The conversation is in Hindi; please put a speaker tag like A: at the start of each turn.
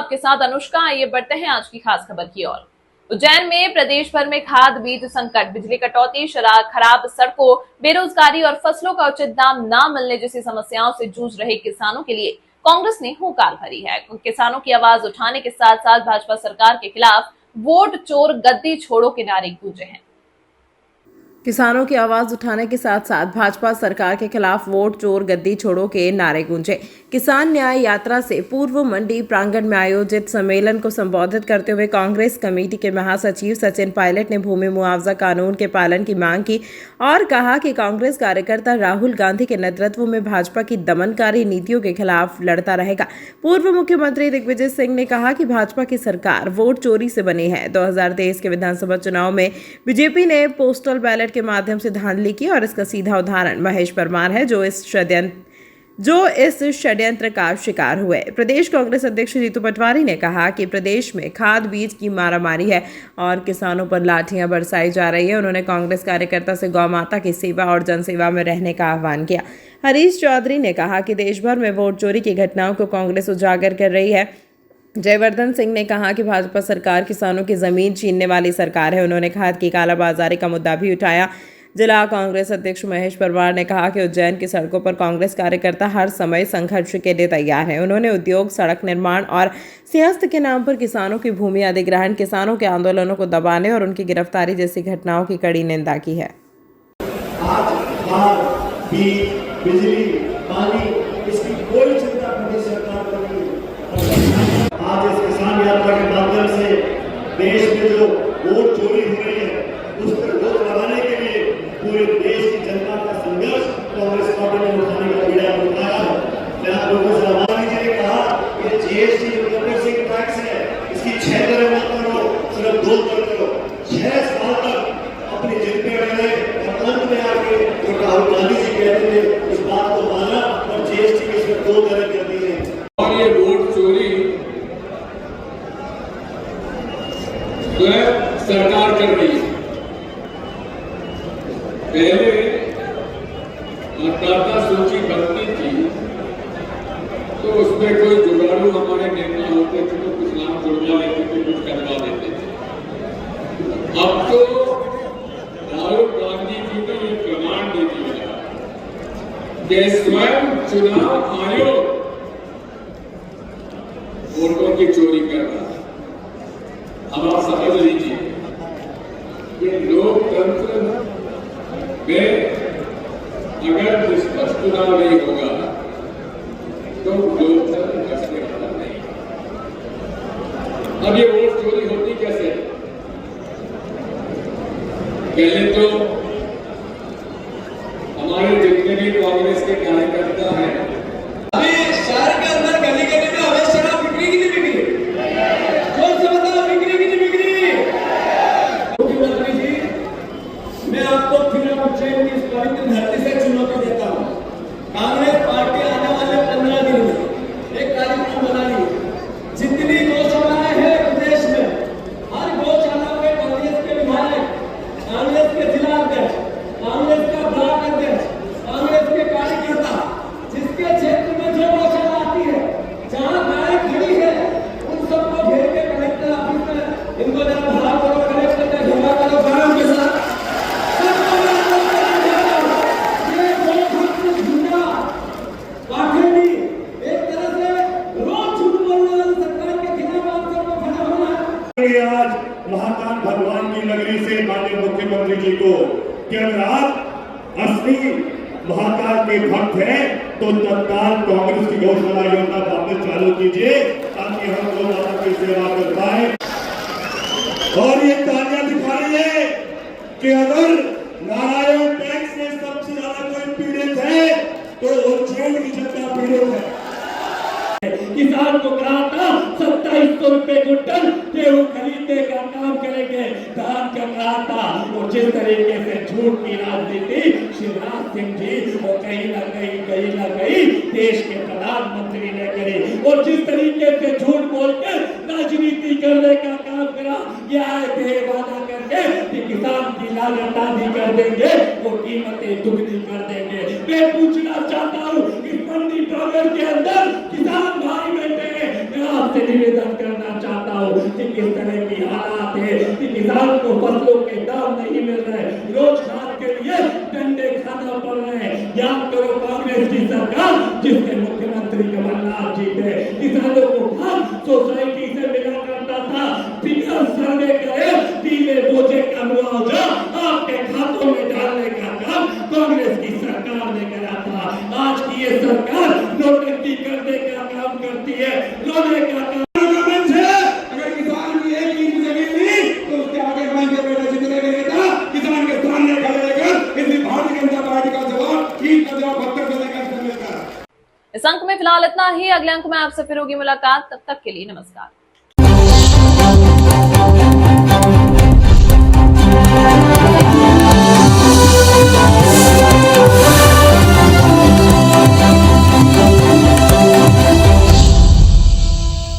A: आपके साथ अनुष्का। आइए बढ़ते हैं आज की खास खबर की ओर। उज्जैन में प्रदेश भर में खाद बीज संकट, बिजली कटौती, खराब सड़कों, बेरोजगारी और फसलों का उचित दाम न मिलने जैसी समस्याओं से जूझ रहे किसानों के लिए कांग्रेस ने हुंकार भरी है। किसानों की आवाज उठाने के साथ साथ भाजपा सरकार के खिलाफ वोट चोर गद्दी छोड़ो के नारे गूंजे हैं।
B: किसानों की आवाज उठाने के साथ साथ भाजपा सरकार के खिलाफ वोट चोर गद्दी छोड़ो के नारे गूंजे। किसान न्याय यात्रा से पूर्व मंडी प्रांगण में आयोजित सम्मेलन को संबोधित करते हुए कांग्रेस कमेटी के महासचिव सचिन पायलट ने भूमि मुआवजा कानून के पालन की मांग की और कहा कि कांग्रेस कार्यकर्ता राहुल गांधी के नेतृत्व में भाजपा की दमनकारी नीतियों के खिलाफ लड़ता रहेगा। पूर्व मुख्यमंत्री दिग्विजय सिंह ने कहा कि भाजपा की सरकार वोट चोरी से बनी है। 2023 के विधानसभा चुनाव में बीजेपी ने पोस्टल बैलेट के माध्यम से धांधली की और इसका सीधा उदाहरण महेश परमार है, जो इस षड्यंत्र का शिकार हुए। प्रदेश कांग्रेस अध्यक्ष जीतू पटवारी ने कहा कि प्रदेश में खाद बीज की मारामारी है और किसानों पर लाठियां बरसाई जा रही है। उन्होंने कांग्रेस कार्यकर्ता से गौ माता की सेवा और जनसेवा में रहने का आह्वान किया। हरीश चौधरी ने कहा कि देश भर में वोट चोरी की घटनाओं को कांग्रेस उजागर कर रही है। जयवर्धन सिंह ने कहा कि भाजपा सरकार किसानों की जमीन छीनने वाली सरकार है। उन्होंने खाद की कालाबाजारी का मुद्दा भी उठाया। जिला कांग्रेस अध्यक्ष महेश परमार ने कहा कि उज्जैन की सड़कों पर कांग्रेस कार्यकर्ता हर समय संघर्ष के लिए तैयार हैं। उन्होंने उद्योग, सड़क निर्माण और सिंहस्थ के नाम पर किसानों की भूमि अधिग्रहण, किसानों के आंदोलनों को दबाने और उनकी गिरफ्तारी जैसी घटनाओं की कड़ी निंदा की है।
C: आज बिजली, पानी, इसकी कोई चिंता प्रदेश सरकार को नहीं है। आज इस किसान यात्रा के माध्यम से देश में जो वोट चोरी हो रही है, उस पर रोक लगाने के लिए पूरे देश की जनता का संघर्ष कांग्रेस पार्टी ने उठाने का बीड़ा उठाया है। मैं आप लोगों से आह्वान ने कहा कि जीएसटी जो टैक्स है, इसकी 6 दरें मत करो, सिर्फ 2 दर करो। 6 साल तक अपनी जिद पे रहे और अंत में आके जो राहुल गांधी जी कहते थे उस बात को माना और जीएसटी की सिर्फ 2 दरें कर दी है।
D: और ये वोट चोरी सरकार कर रही है। पहले मतदाता सूची बनती थी तो उसमें कोई जुगाड़ू हमारे नेता होते थे तो कुछ नाम जुड़वा लेते थे, कुछ करवा देते थे। अब तो राहुल गांधी जी ने ये प्रमाण दे दिया कि स्वयं चुनाव आयोग वोटों की चोरी कर रहा है। अब आप समझ लीजिए कि लोकतंत्र में अगर निष्पक्ष चुनाव नहीं होगा तो लोकतंत्र बचने वाला नहीं। अब ये वोट चोरी होती कैसे? पहले तो हमारे जितने भी कांग्रेस के कार्यकर्ता हैं,
E: अभी शहर के अंदर गली गली में हमें शराब बिक्री की नहीं बिक्री, जोर से बताओ बिक्री की नहीं बिक्री। मुख्यमंत्री जी, मैं आपको फिर उज्जैन की इस पवित्र धरती से चुनौती देता हूँ। कांग्रेस पार्टी आने वाले 15 दिन में एक कार्यक्रम बना रही है। जितनी गौशालाएं हैं प्रदेश में, हर गौशाला में कांग्रेस के विधायक, कांग्रेस के जिला अध्यक्ष, कांग्रेस का ब्लॉक अध्यक्ष, कांग्रेस के कार्यकर्ता, जिसके क्षेत्र में जो गौशाला आती है, जहाँ गाय खड़ी है, उन सबको घेर के कलेक्टर ऑफिस में इनको जरा भरा करो, कलेक्टर का घेरा करो गायों के साथ।
C: आज महाकाल भगवान की नगरी से माननीय मुख्यमंत्री जी को कि अगर आप असली महाकाल के भक्त हैं तो तत्काल कांग्रेस की गौशाला योजना वापस चालू कीजिए ताकि हम गौ माता की सेवा कर पाए। और ये तालियां दिखा रही है कि अगर नारायण टैक्स से सबसे ज्यादा कोई पीड़ित है तो उज्जैन की जनता पीड़ित है।
E: किसान को कहा था 2700 रुपए क्विंटल गेहूं खरीदने का काम करेंगे, धान का कहा था। और जिस तरीके से झूठ की राजनीति शिवराज सिंह जी वो कहीं ना कहीं देश के प्रधानमंत्री ने करी, और जिस तरीके से झूठ बोल के राजनीति करने का काम करा, ये आए थे वादा करके कि किसान की लागत आधी कर देंगे, वो कीमतें दुगनी कर देंगे। मैं पूछना चाहता हूँ इस मंडी प्रांगण के अंदर किसान भाई बैठे हैं, मैं आपसे निवेदन करना चाहता हूँ कि किस तरह की हालात है कि किसान को फसलों के दाम नहीं मिल रहे, रोज खाद के लिए डंडे खाना पड़ रहे हैं। याद करो कांग्रेस की सरकार जिसके मुख्यमंत्री कमलनाथ जी थे, किसानों को खाद सोसाइटी से मिला करता था, बिना सर्वे करे पीले बोझे का मुआवजा आपके खातों में डालने का काम कांग्रेस की सरकार ने करा था। आज की ये सरकार नोटंकी करने का काम करती है, रोने का काम। अगर किसान की एक ईंट जमीन ली तो उसके आगे बैंक के बेटा जितने भी नेता किसान के सामने खड़े रहकर इसलिए भारतीय जनता पार्टी का जवाब ईंट का जवाब पत्थर से लेकर।
A: इस अंक में फिलहाल इतना ही। अगले अंक में आपसे फिर होगी मुलाकात, तब तक के लिए नमस्कार।